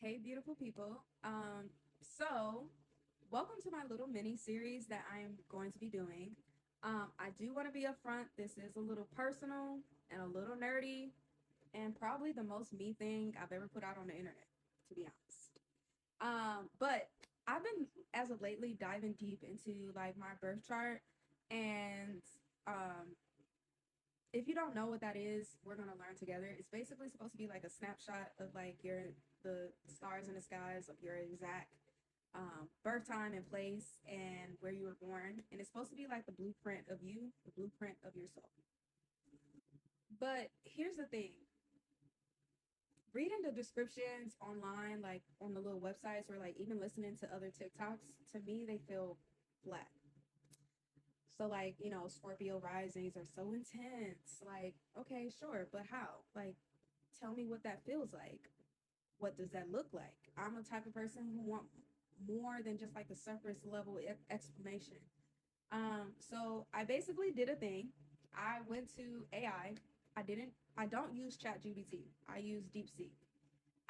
Hey, beautiful people. So welcome to my little mini series that I'm going to be doing. I do want to be upfront. This is a little personal and a little nerdy, and probably the most me thing I've ever put out on the internet, to be honest. But I've been, as of lately, diving deep into like my birth chart, and um, if you don't know what that is, we're gonna learn together. It's basically supposed to be like a snapshot of like the stars in the skies of your exact birth time and place and where you were born, and it's supposed to be like the blueprint of you, the blueprint of your soul. But here's the thing: reading the descriptions online, like on the little websites, or like even listening to other TikToks, to me they feel flat. So like, Scorpio risings are so intense. Like, okay, sure, but how? Like, tell me what that feels like. What does that look like? I'm a type of person who want more than just like the surface level explanation. So I basically did a thing. I went to AI. I don't use ChatGPT. I use DeepSeek.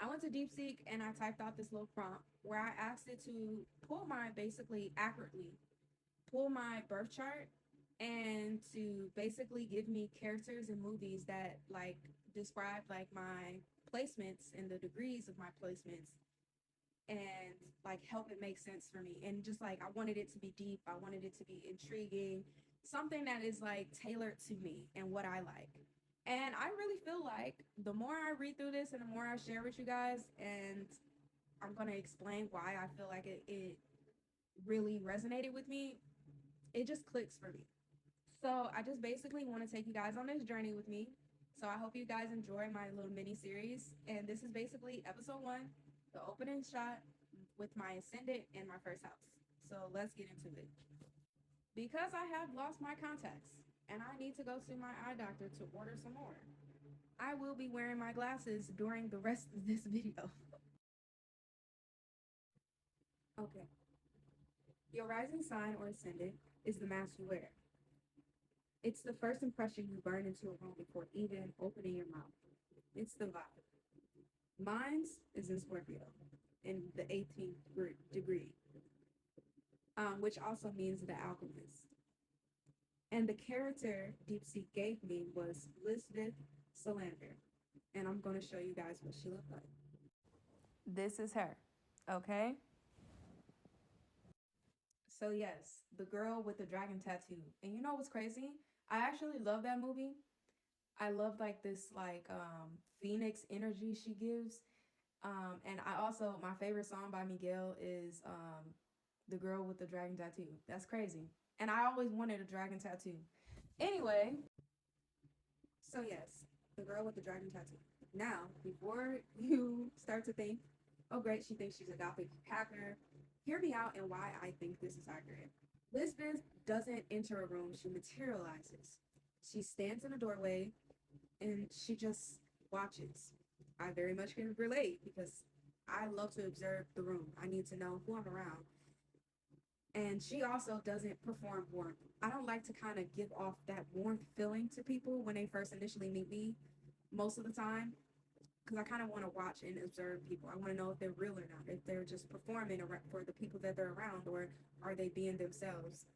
I went to DeepSeek and I typed out this little prompt where I asked it to pull my basically accurately pull my birth chart and to basically give me characters in movies that like describe like my placements and the degrees of my placements and like help it make sense for me. And just like I wanted it to be deep, I wanted it to be intriguing, something that is like tailored to me and what I like. And I really feel like the more I read through this and the more I share with you guys, and I'm going to explain why I feel like it really resonated with me, it just clicks for me. So I just basically want to take you guys on this journey with me. So I hope you guys enjoy my little mini series. And this is basically episode one, the opening shot with my ascendant and my first house. So let's get into it. Because I have lost my contacts and I need to go see my eye doctor to order some more, I will be wearing my glasses during the rest of this video. Okay. Your rising sign or ascendant is the mask you wear. It's the first impression you burn into a room before even opening your mouth. It's the vibe. Mine's is in Scorpio in the 18th degree, which also means the alchemist. And the character Deep Sea gave me was Elizabeth Solander. And I'm going to show you guys what she looked like. This is her. Okay. So, yes, the girl with the dragon tattoo. And you know what's crazy? I actually love that movie. I love like this Phoenix energy she gives. And I also my favorite song by Miguel is The Girl with the Dragon Tattoo. That's crazy. And I always wanted a dragon tattoo. Anyway, so yes, the girl with the dragon tattoo. Now, before you start to think, oh great, she thinks she's a gothic hacker, hear me out and why I think this is accurate. Lisbeth doesn't enter a room, she materializes. She stands in a doorway and she just watches. I very much can relate because I love to observe the room. I need to know who I'm around. And she also doesn't perform warmth. I don't like to kind of give off that warmth feeling to people when they first initially meet me, most of the time, because I kind of want to watch and observe people. I want to know if they're real or not, if they're just performing for the people that they're around, or are they being themselves.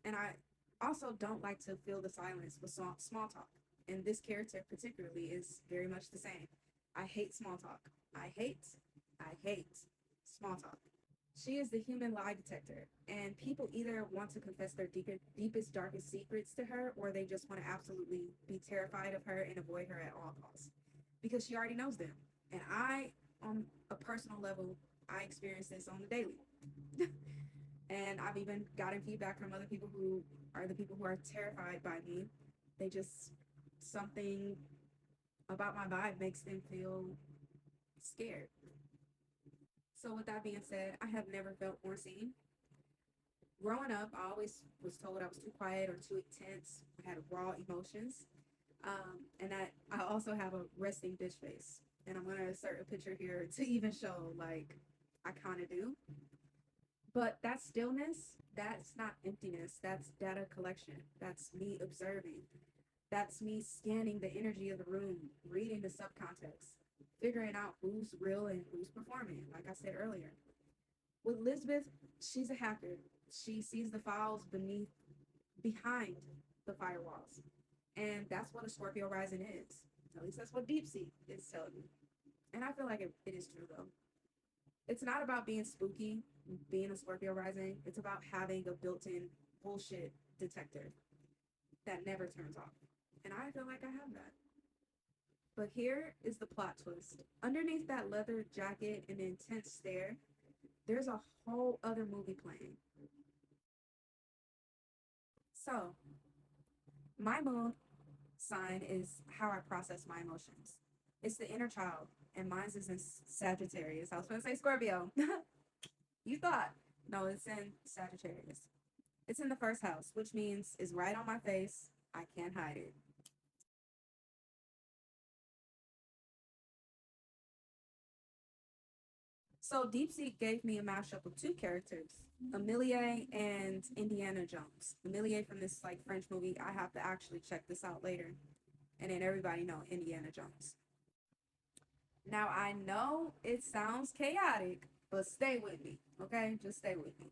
And I also don't like to fill the silence with small talk. And this character particularly is very much the same. I hate small talk. I hate small talk. She is the human lie detector, and people either want to confess their deepest, darkest secrets to her, or they just want to absolutely be terrified of her and avoid her at all costs because she already knows them. And I, on a personal level, I experience this on the daily. And I've even gotten feedback from other people who are the people who are terrified by me. They just, something about my vibe makes them feel scared. So, with that being said, I have never felt more seen. Growing up, I always was told I was too quiet or too intense. I had raw emotions. And that I also have a resting bitch face. And I'm going to insert a picture here to even show, like, I kind of do. But that stillness, that's not emptiness. That's data collection. That's me observing. That's me scanning the energy of the room, reading the subcontext. figuring out who's real and who's performing, like I said earlier. With Elizabeth, she's a hacker. She sees the files behind the firewalls. And that's what a Scorpio rising is. At least that's what Deep Sea is telling me. And I feel like it is true though. It's not about being spooky, being a Scorpio rising. It's about having a built-in bullshit detector that never turns off. And I feel like I have that. But here is the plot twist. Underneath that leather jacket and intense stare, there's a whole other movie playing. So, my moon sign is how I process my emotions. It's the inner child, and mine is in Sagittarius. I was going to say Scorpio. You thought. No, it's in Sagittarius. It's in the first house, which means it's right on my face. I can't hide it. So Deep Sea gave me a mashup of two characters, Amelie and Indiana Jones. Amelie from this like French movie. I have to actually check this out later. And then everybody know Indiana Jones. Now I know it sounds chaotic, but stay with me, okay? Just stay with me.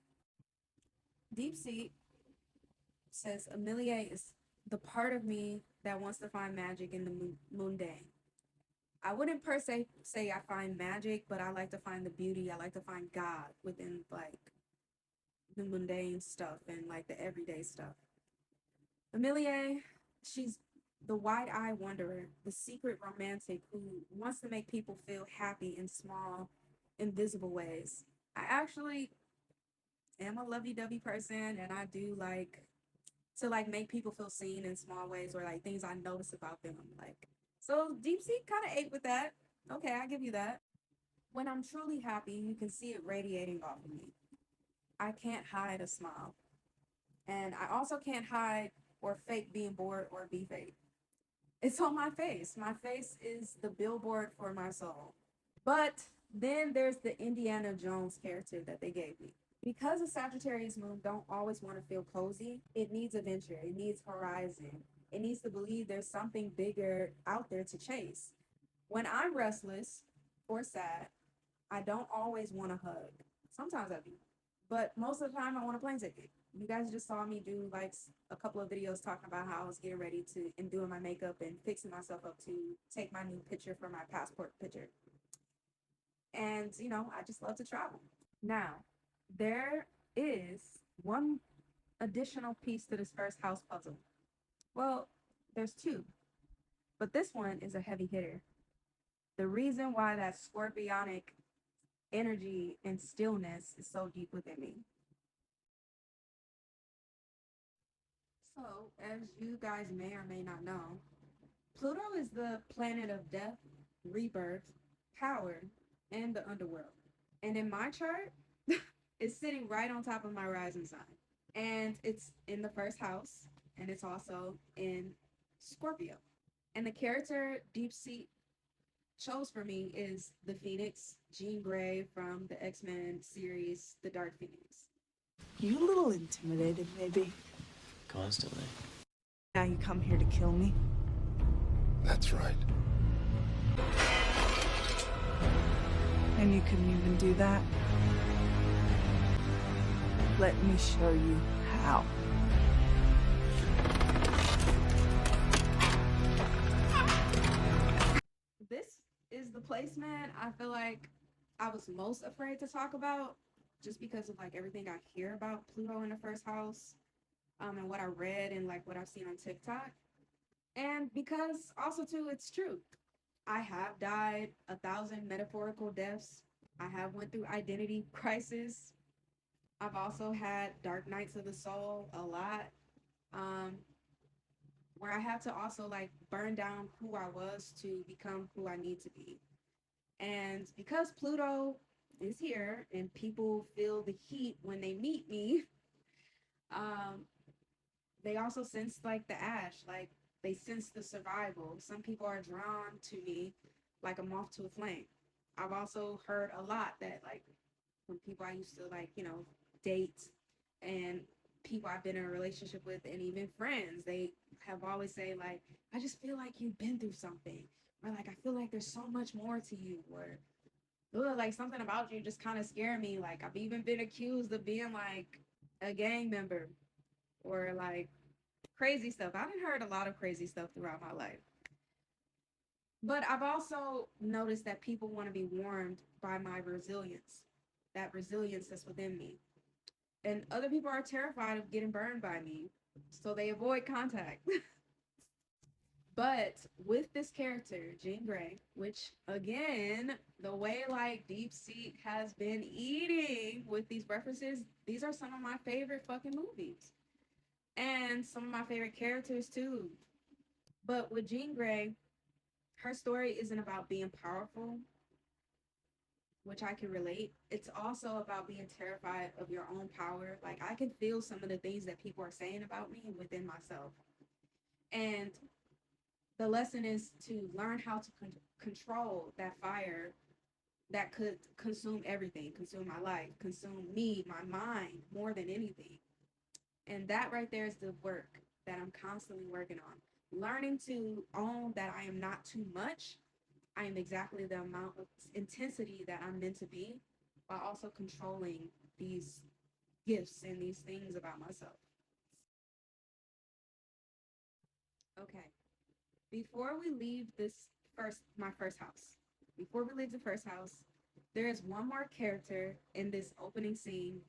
Deep Sea says Amelie is the part of me that wants to find magic in the mundane. I wouldn't per se say I find magic, but I like to find the beauty. I like to find God within like the mundane stuff and like the everyday stuff. Amelie, she's the wide-eyed wanderer, the secret romantic who wants to make people feel happy in small, invisible ways. I actually am a lovey-dovey person, and I do like to like make people feel seen in small ways or like things I notice about them. Like so, Deep Sea kind of ate with that. Okay, I give you that. When I'm truly happy, you can see it radiating off of me. I can't hide a smile, and I also can't hide or fake being bored or be fake. It's on my face. My face is the billboard for my soul. But then there's the Indiana Jones character that they gave me. Because a Sagittarius moon don't always want to feel cozy, it needs adventure, it needs horizon. It needs to believe there's something bigger out there to chase. When I'm restless or sad, I don't always want a hug. Sometimes I do. But most of the time I want a plane ticket. You guys just saw me do like a couple of videos talking about how I was getting ready to and doing my makeup and fixing myself up to take my new picture for my passport picture. And I just love to travel. Now, there is one additional piece to this first house puzzle. Well, there's two, but this one is a heavy hitter. The reason why that scorpionic energy and stillness is so deep within me. So, as you guys may or may not know, Pluto is the planet of death, rebirth, power, and the underworld. And in my chart, it's sitting right on top of my rising sign. And it's in the first house, and it's also in Scorpio. And the character Deep Sea chose for me is the Phoenix, Jean Grey from the X-Men series, The Dark Phoenix. You a little intimidated, maybe? Constantly. Now you come here to kill me? That's right. And you couldn't even do that? Let me show you how. This is the placement I feel like I was most afraid to talk about just because of like everything I hear about Pluto in the first house, and what I read and like what I've seen on TikTok. And because also too, it's true. I have died 1,000 metaphorical deaths. I have went through identity crisis. I've also had dark nights of the soul a lot, um, where I had to also like burn down who I was to become who I need to be. And because Pluto is here and people feel the heat when they meet me, um, they also sense like the ash, like they sense the survival. Some people are drawn to me like a moth to a flame. I've also heard a lot that like from people I used to like, date and people I've been in a relationship with and even friends, they have always say like, I just feel like you've been through something. or like I feel like there's so much more to you, or like something about you just kind of scare me. Like I've even been accused of being like a gang member or like crazy stuff. I've heard a lot of crazy stuff throughout my life. But I've also noticed that people want to be warmed by my resilience, that resilience that's within me. And other people are terrified of getting burned by me, so they avoid contact. But with this character, Jean Grey, which again, the way like Deep Seek has been eating with these references, these are some of my favorite fucking movies. And some of my favorite characters too. But with Jean Grey, her story isn't about being powerful, which I can relate. It's also about being terrified of your own power. Like I can feel some of the things that people are saying about me within myself. And the lesson is to learn how to control that fire that could consume everything, consume my life, consume me, my mind, more than anything. And that right there is the work that I'm constantly working on. Learning to own that I am not too much. I am exactly the amount of intensity that I'm meant to be, while also controlling these gifts and these things about myself. Okay. Before we leave my first house, before we leave the first house, there is one more character in this opening scene,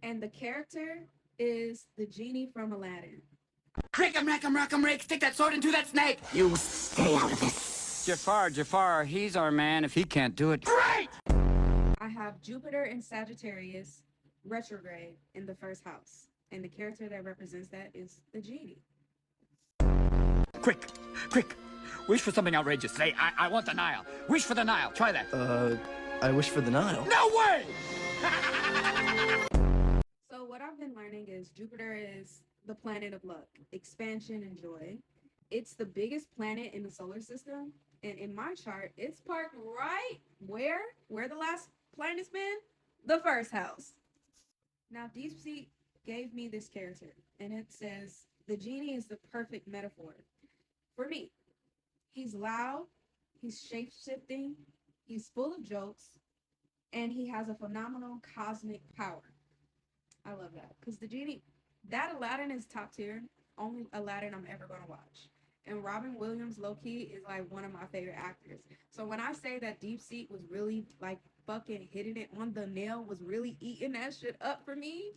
and the character is the genie from Aladdin. Crick 'em, rack 'em, rock 'em, rake, stick that sword into that snake! You stay out of this! Jafar, he's our man if he can't do it. Great! I have Jupiter in Sagittarius retrograde in the first house, and the character that represents that is the genie. Crick, wish for something outrageous. Say, I want the Nile. Wish for the Nile. Try that. I wish for the Nile. No way! So what I've been learning is Jupiter is the planet of luck, expansion, and joy. It's the biggest planet in the solar system, and in my chart, it's parked right where the last planet's been, the first house. Now, Deep Sea gave me this character, and it says the genie is the perfect metaphor for me. He's loud, he's shape shifting, he's full of jokes, and he has a phenomenal cosmic power. I love that because the genie, that Aladdin is top tier, only Aladdin I'm ever gonna watch. And Robin Williams, low key, is like one of my favorite actors. So when I say that Deep Seek was really like fucking hitting it on the nail, was really eating that shit up for me,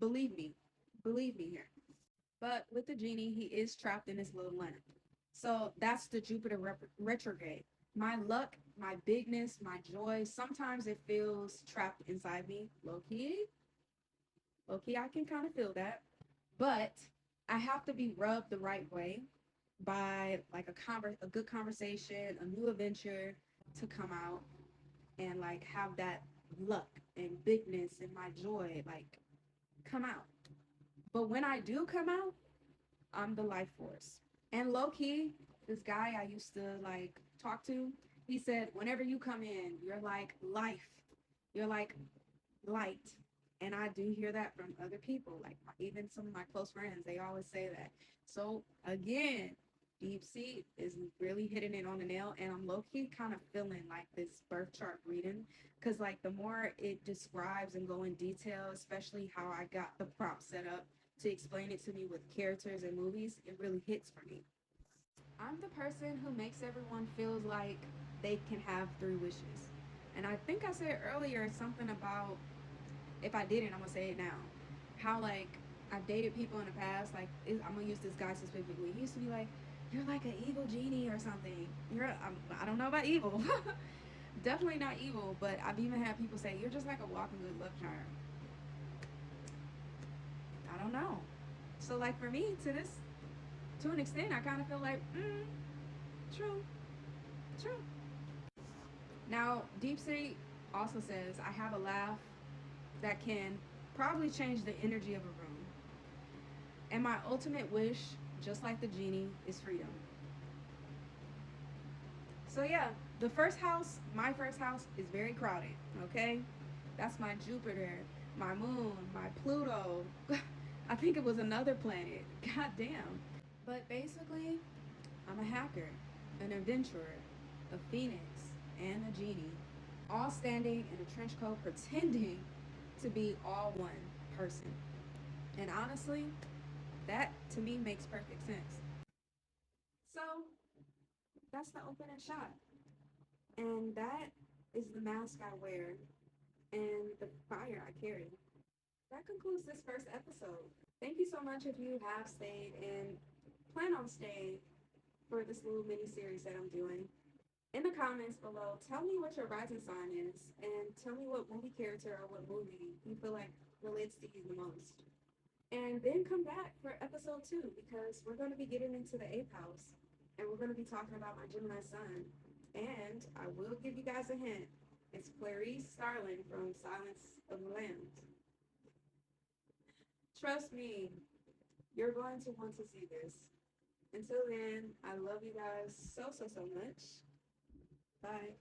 believe me, believe me here. But with the genie, he is trapped in his little lamp. So that's the Jupiter retrograde. My luck, my bigness, my joy, sometimes it feels trapped inside me. Low key, I can kind of feel that. But I have to be rubbed the right way by like a good conversation, a new adventure to come out and like have that luck and bigness and my joy like come out. But when I do come out, I'm the life force. And low key, this guy I used to like talk to, he said, whenever you come in, you're like life. You're like light. And I do hear that from other people, like even some of my close friends, they always say that. So again, Deep Sea is really hitting it on the nail, and I'm low-key kind of feeling like this birth chart reading, because like the more it describes and go in detail, especially how I got the prompt set up to explain it to me with characters and movies, it really hits for me. I'm the person who makes everyone feel like they can have 3 wishes. And I think I said earlier something about, if I didn't, I'm gonna say it now. How like I've dated people in the past, like I'm gonna use this guy specifically. He used to be like, "You're like an evil genie or something." I don't know about evil, definitely not evil. But I've even had people say, "You're just like a walking good luck charm." I don't know. So like for me, to an extent, I kind of feel like, true, true. Now, Deep Sea also says I have a laugh that can probably change the energy of a room. And my ultimate wish, just like the genie, is freedom. So yeah, my first house is very crowded, okay? That's my Jupiter, my moon, my Pluto. I think it was another planet. God damn. But basically, I'm a hacker, an adventurer, a phoenix, and a genie, all standing in a trench coat pretending to be all one person. And honestly, that to me makes perfect sense. So that's the opening shot. And that is the mask I wear and the fire I carry. That concludes this first episode. Thank you so much if you have stayed and plan on staying for this little mini series that I'm doing. In the comments below, tell me what your rising sign is and tell me what movie character or what movie you feel like relates to you the most. And then come back for episode 2 because we're going to be getting into the 8th house and we're going to be talking about my Gemini sun. And I will give you guys a hint. It's Clarice Starling from Silence of the Lambs. Trust me, you're going to want to see this. Until then, I love you guys so, so, so much. Bye.